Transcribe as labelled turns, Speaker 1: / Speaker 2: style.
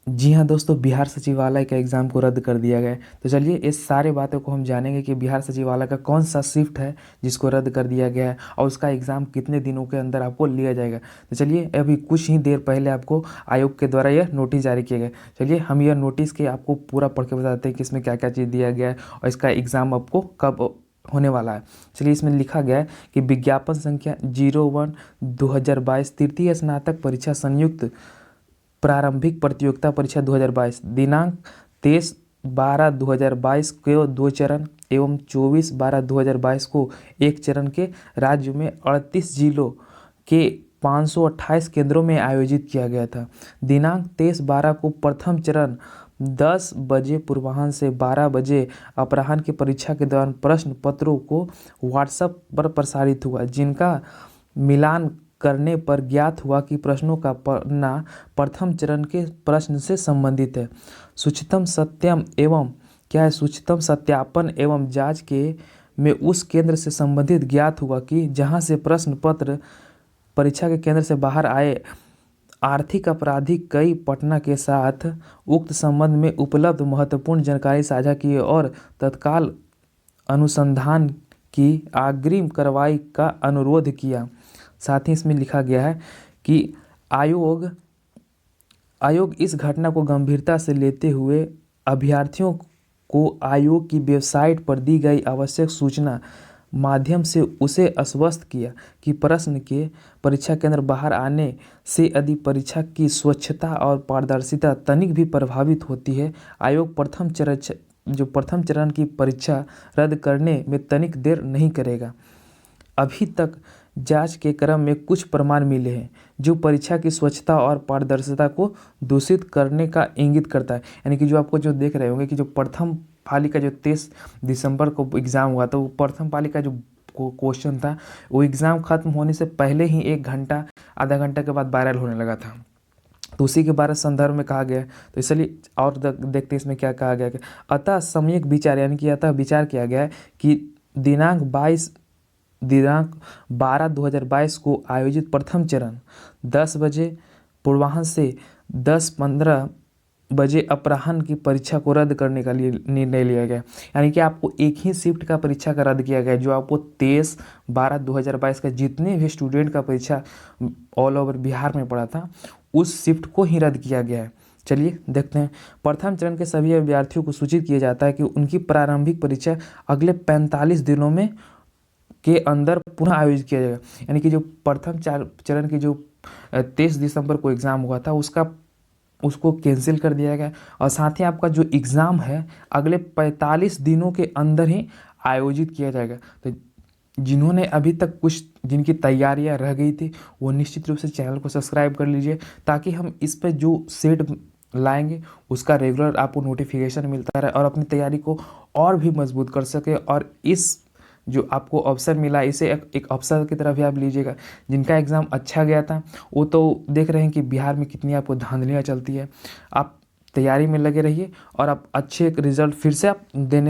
Speaker 1: जी हाँ दोस्तों, बिहार सचिवालय का एग्ज़ाम को रद्द कर दिया गया है। तो चलिए इस सारे बातों को हम जानेंगे कि बिहार सचिवालय का कौन सा शिफ्ट है जिसको रद्द कर दिया गया है और उसका एग्ज़ाम कितने दिनों के अंदर आपको लिया जाएगा। तो चलिए अभी कुछ ही देर पहले आपको आयोग के द्वारा यह नोटिस जारी किया गया। चलिए हम यह नोटिस के आपको पूरा पढ़ के बताते हैं कि इसमें क्या क्या चीज़ दिया गया है और इसका एग्ज़ाम आपको कब होने वाला है। चलिए इसमें लिखा गया है कि विज्ञापन संख्या 01/2022 तृतीय स्नातक परीक्षा संयुक्त प्रारंभिक प्रतियोगिता परीक्षा 2022 दिनांक 23/12/2022 को 2 चरण एवं 24/12/2022 को एक चरण के राज्य में 38 जिलों के 528 केंद्रों में आयोजित किया गया था। दिनांक 23/12 को प्रथम चरण 10 बजे पूर्वाह्न से 12 बजे अपराह्न की परीक्षा के दौरान प्रश्न पत्रों को व्हाट्सएप पर प्रसारित हुआ, जिनका मिलान करने पर ज्ञात हुआ कि प्रश्नों का पन्ना प्रथम चरण के प्रश्न से संबंधित है। सूक्ष्मतम सत्यापन एवं जांच के में उस केंद्र से संबंधित ज्ञात हुआ कि जहां से प्रश्न पत्र परीक्षा के केंद्र से बाहर आए। आर्थिक अपराधी कई पटना के साथ उक्त संबंध में उपलब्ध महत्वपूर्ण जानकारी साझा की और तत्काल अनुसंधान की अग्रिम कार्रवाई का अनुरोध किया। साथ ही इसमें लिखा गया है कि आयोग इस घटना को गंभीरता से लेते हुए अभ्यर्थियों को आयोग की वेबसाइट पर दी गई आवश्यक सूचना माध्यम से उसे आश्वस्त किया कि प्रश्न के परीक्षा केंद्र बाहर आने से यदि परीक्षा की स्वच्छता और पारदर्शिता तनिक भी प्रभावित होती है, आयोग प्रथम चरण की परीक्षा रद्द करने में तनिक देर नहीं करेगा। अभी तक जांच के क्रम में कुछ प्रमाण मिले हैं जो परीक्षा की स्वच्छता और पारदर्शिता को दूषित करने का इंगित करता है। यानी कि जो आपको जो देख रहे होंगे कि जो प्रथम पाली का जो 23 दिसंबर को एग्ज़ाम हुआ था, वो प्रथम पाली का जो क्वेश्चन था वो एग्ज़ाम ख़त्म होने से पहले ही 1 घंटा आधा घंटा के बाद वायरल होने लगा था। तो उसी के बारे संदर्भ में कहा गया है। तो इसलिए और देखते हैं इसमें क्या कहा गया है। अतः सम्यक विचार यानी कि विचार किया गया है कि दिनांक 12/2022 को आयोजित प्रथम चरण 10 बजे पूर्वाह्न से 10:15 बजे अपराह्न की परीक्षा को रद्द करने का निर्णय लिया गया। यानी कि आपको एक ही शिफ्ट का परीक्षा का रद्द किया गया, जो आपको 23/12/2022 का जितने भी स्टूडेंट का परीक्षा ऑल ओवर बिहार में पड़ा था, उस शिफ्ट को ही रद्द किया गया है। चलिए देखते हैं। प्रथम चरण के सभी अभ्यर्थियों को सूचित किया जाता है कि उनकी प्रारंभिक परीक्षा अगले 45 दिनों में के अंदर पुनः आयोजित किया जाएगा। यानी कि जो प्रथम चरण की जो 23 दिसंबर को एग्ज़ाम हुआ था उसको कैंसिल कर दिया गया और साथ ही आपका जो एग्ज़ाम है अगले 45 दिनों के अंदर ही आयोजित किया जाएगा। तो जिन्होंने अभी तक कुछ जिनकी तैयारियां रह गई थी वो निश्चित रूप से चैनल को सब्सक्राइब कर लीजिए, ताकि हम इस पर जो सेट लाएंगे उसका रेगुलर आपको नोटिफिकेशन मिलता रहे और अपनी तैयारी को और भी मजबूत कर सके। और इस जो आपको अवसर मिला इसे एक अवसर की तरह भी आप लीजिएगा। जिनका एग्ज़ाम अच्छा गया था वो तो देख रहे हैं कि बिहार में कितनी आपको धांधलियाँ चलती है। आप तैयारी में लगे रहिए और आप अच्छे रिजल्ट फिर से आप देने